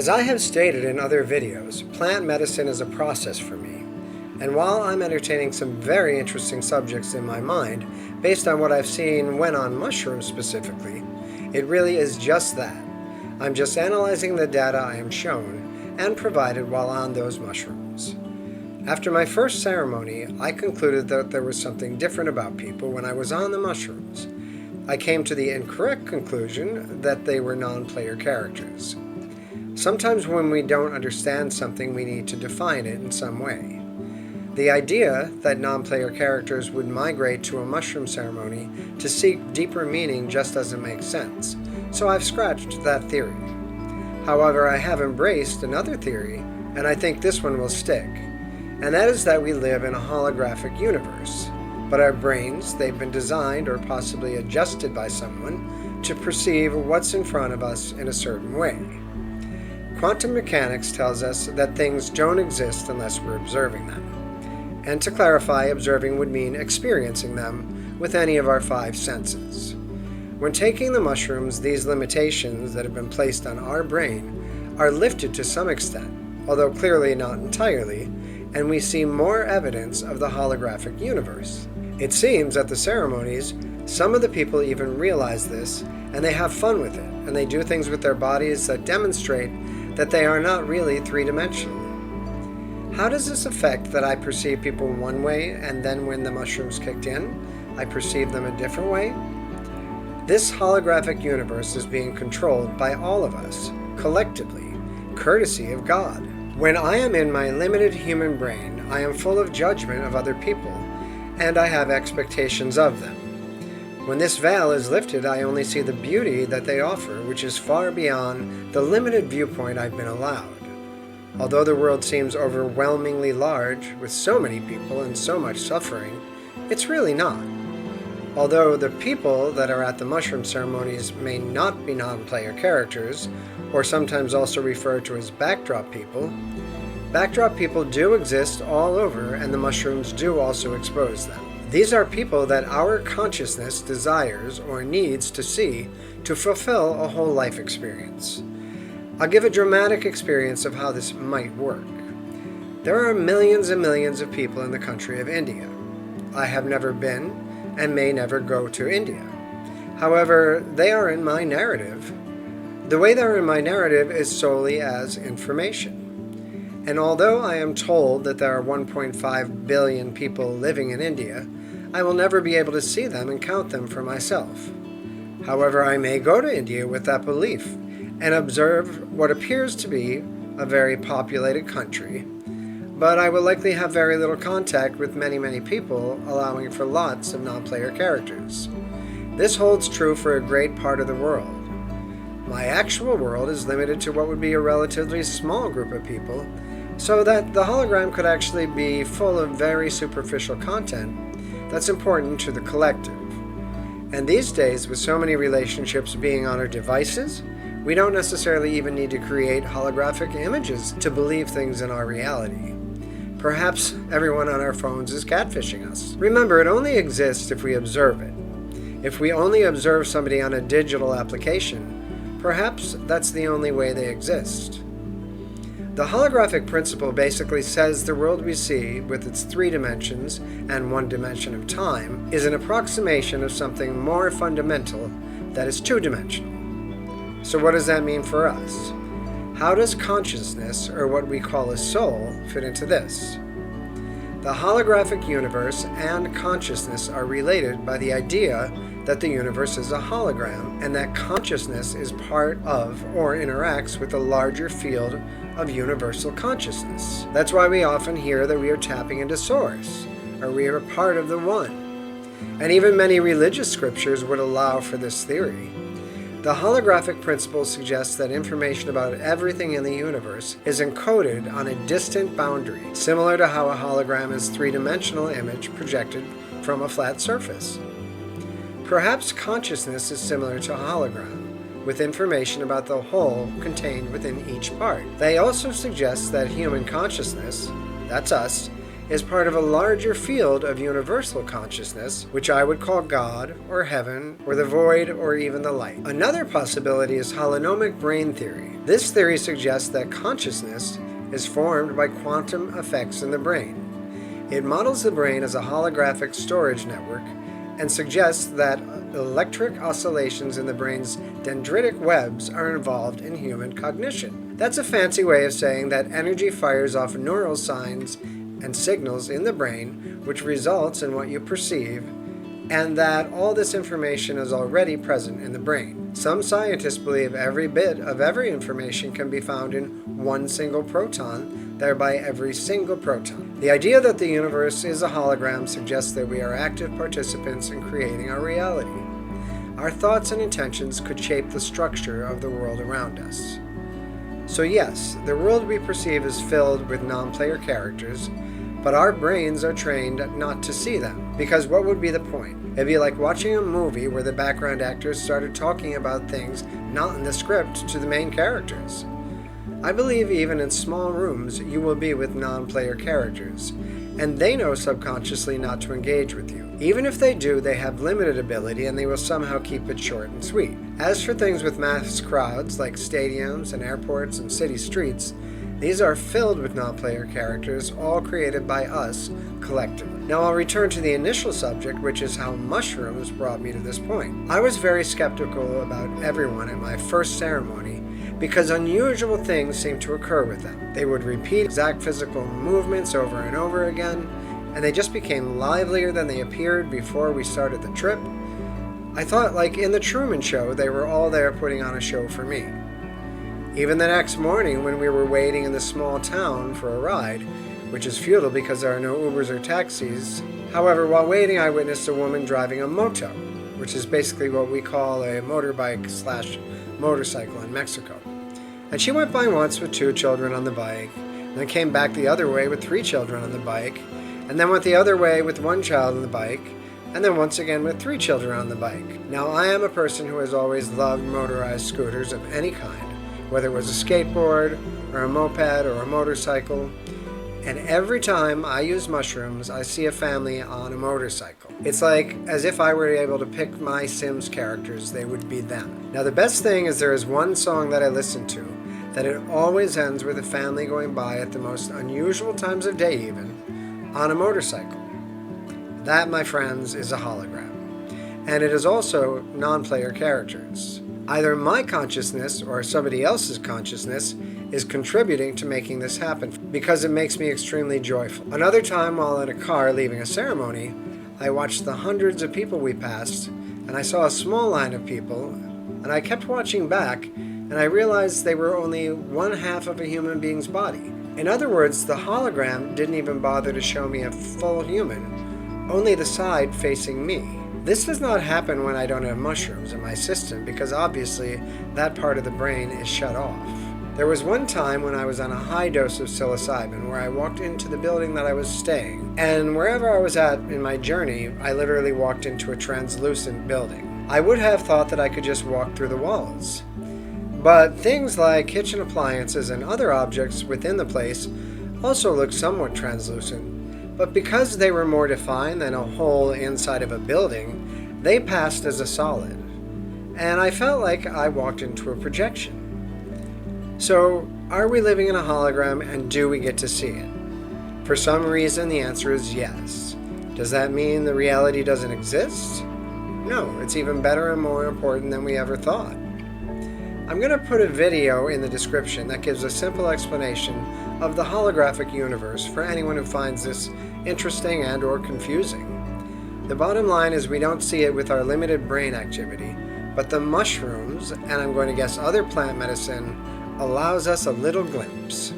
As I have stated in other videos, plant medicine is a process for me. And while I'm entertaining some very interesting subjects in my mind, based on what I've seen when on mushrooms specifically, it really is just that. I'm just analyzing the data I am shown and provided while on those mushrooms. After my first ceremony, I concluded that there was something different about people when I was on the mushrooms. I came to the incorrect conclusion that they were non-player characters. Sometimes when we don't understand something, we need to define it in some way. The idea that non-player characters would migrate to a mushroom ceremony to seek deeper meaning just doesn't make sense, so I've scratched that theory. However, I have embraced another theory, and I think this one will stick, and that is that we live in a holographic universe, but our brains, they've been designed or possibly adjusted by someone to perceive what's in front of us in a certain way. Quantum mechanics tells us that things don't exist unless we're observing them. And to clarify, observing would mean experiencing them with any of our 5 senses. When taking the mushrooms, these limitations that have been placed on our brain are lifted to some extent, although clearly not entirely, and we see more evidence of the holographic universe. It seems at the ceremonies, some of the people even realize this, and they have fun with it, and they do things with their bodies that demonstrate that they are not really three-dimensional. How does this affect that I perceive people one way, and then when the mushrooms kicked in, I perceive them a different way? This holographic universe is being controlled by all of us, collectively, courtesy of God. When I am in my limited human brain, I am full of judgment of other people, and I have expectations of them. When this veil is lifted, I only see the beauty that they offer, which is far beyond the limited viewpoint I've been allowed. Although the world seems overwhelmingly large, with so many people and so much suffering, it's really not. Although the people that are at the mushroom ceremonies may not be non-player characters, or sometimes also referred to as backdrop people do exist all over, and the mushrooms do also expose them. These are people that our consciousness desires or needs to see to fulfill a whole life experience. I'll give a dramatic experience of how this might work. There are millions and millions of people in the country of India. I have never been and may never go to India. However, they are in my narrative. The way they're in my narrative is solely as information. And although I am told that there are 1.5 billion people living in India, I will never be able to see them and count them for myself. However, I may go to India with that belief and observe what appears to be a very populated country, but I will likely have very little contact with many people, allowing for lots of non-player characters. This holds true for a great part of the world. My actual world is limited to what would be a relatively small group of people, so that the hologram could actually be full of very superficial content that's important to the collective. And these days, with so many relationships being on our devices, we don't necessarily even need to create holographic images to believe things in our reality. Perhaps everyone on our phones is catfishing us. Remember, it only exists if we observe it. If we only observe somebody on a digital application, perhaps that's the only way they exist. The holographic principle basically says the world we see, with its 3 dimensions and 1 dimension of time, is an approximation of something more fundamental that is 2-dimensional. So what does that mean for us? How does consciousness, or what we call a soul, fit into this? The holographic universe and consciousness are related by the idea that the universe is a hologram and that consciousness is part of or interacts with a larger field of universal consciousness. That's why we often hear that we are tapping into Source, or we are a part of the One. And even many religious scriptures would allow for this theory. The holographic principle suggests that information about everything in the universe is encoded on a distant boundary, similar to how a hologram is a 3-dimensional image projected from a flat surface. Perhaps consciousness is similar to a hologram, with information about the whole contained within each part. They also suggest that human consciousness, that's us, is part of a larger field of universal consciousness, which I would call God, or heaven, or the void, or even the light. Another possibility is holonomic brain theory. This theory suggests that consciousness is formed by quantum effects in the brain. It models the brain as a holographic storage network and suggests that electric oscillations in the brain's dendritic webs are involved in human cognition. That's a fancy way of saying that energy fires off neural signs and signals in the brain, which results in what you perceive, and that all this information is already present in the brain. Some scientists believe every bit of every information can be found in one single proton, thereby every single proton. The idea that the universe is a hologram suggests that we are active participants in creating our reality. Our thoughts and intentions could shape the structure of the world around us. So yes, the world we perceive is filled with non-player characters, but our brains are trained not to see them, because what would be the point? It'd be like watching a movie where the background actors started talking about things not in the script to the main characters. I believe even in small rooms you will be with non-player characters, and they know subconsciously not to engage with you. Even if they do, they have limited ability and they will somehow keep it short and sweet. As for things with mass crowds like stadiums and airports and city streets, these are filled with non-player characters, all created by us collectively. Now I'll return to the initial subject, which is how mushrooms brought me to this point. I was very skeptical about everyone at my first ceremony because unusual things seemed to occur with them. They would repeat exact physical movements over and over again, and they just became livelier than they appeared before we started the trip. I thought, like in the Truman Show, they were all there putting on a show for me. Even the next morning when we were waiting in the small town for a ride, which is futile because there are no Ubers or taxis. However, while waiting, I witnessed a woman driving a moto, which is basically what we call a motorbike/motorcycle in Mexico. And she went by once with 2 children on the bike, and then came back the other way with 3 children on the bike, and then went the other way with 1 child on the bike, and then once again with 3 children on the bike. Now, I am a person who has always loved motorized scooters of any kind, whether it was a skateboard, or a moped, or a motorcycle. And every time I use mushrooms, I see a family on a motorcycle. It's like as if I were able to pick my Sims characters, they would be them. Now the best thing is there is one song that I listen to, that it always ends with a family going by at the most unusual times of day even, on a motorcycle. That, my friends, is a hologram. And it is also non-player characters. Either my consciousness or somebody else's consciousness is contributing to making this happen because it makes me extremely joyful. Another time while in a car leaving a ceremony, I watched the hundreds of people we passed, and I saw a small line of people, and I kept watching back, and I realized they were only 1/2 of a human being's body. In other words, the hologram didn't even bother to show me a full human, only the side facing me. This does not happen when I don't have mushrooms in my system because obviously that part of the brain is shut off. There was one time when I was on a high dose of psilocybin where I walked into the building that I was staying, and wherever I was at in my journey, I literally walked into a translucent building. I would have thought that I could just walk through the walls. But things like kitchen appliances and other objects within the place also looked somewhat translucent. But because they were more defined than a hole inside of a building, they passed as a solid. And I felt like I walked into a projection. So, are we living in a hologram and do we get to see it? For some reason, the answer is yes. Does that mean the reality doesn't exist? No, it's even better and more important than we ever thought. I'm going to put a video in the description that gives a simple explanation of the holographic universe for anyone who finds this interesting and or confusing. The bottom line is we don't see it with our limited brain activity, but the mushrooms, and I'm going to guess other plant medicine, allows us a little glimpse.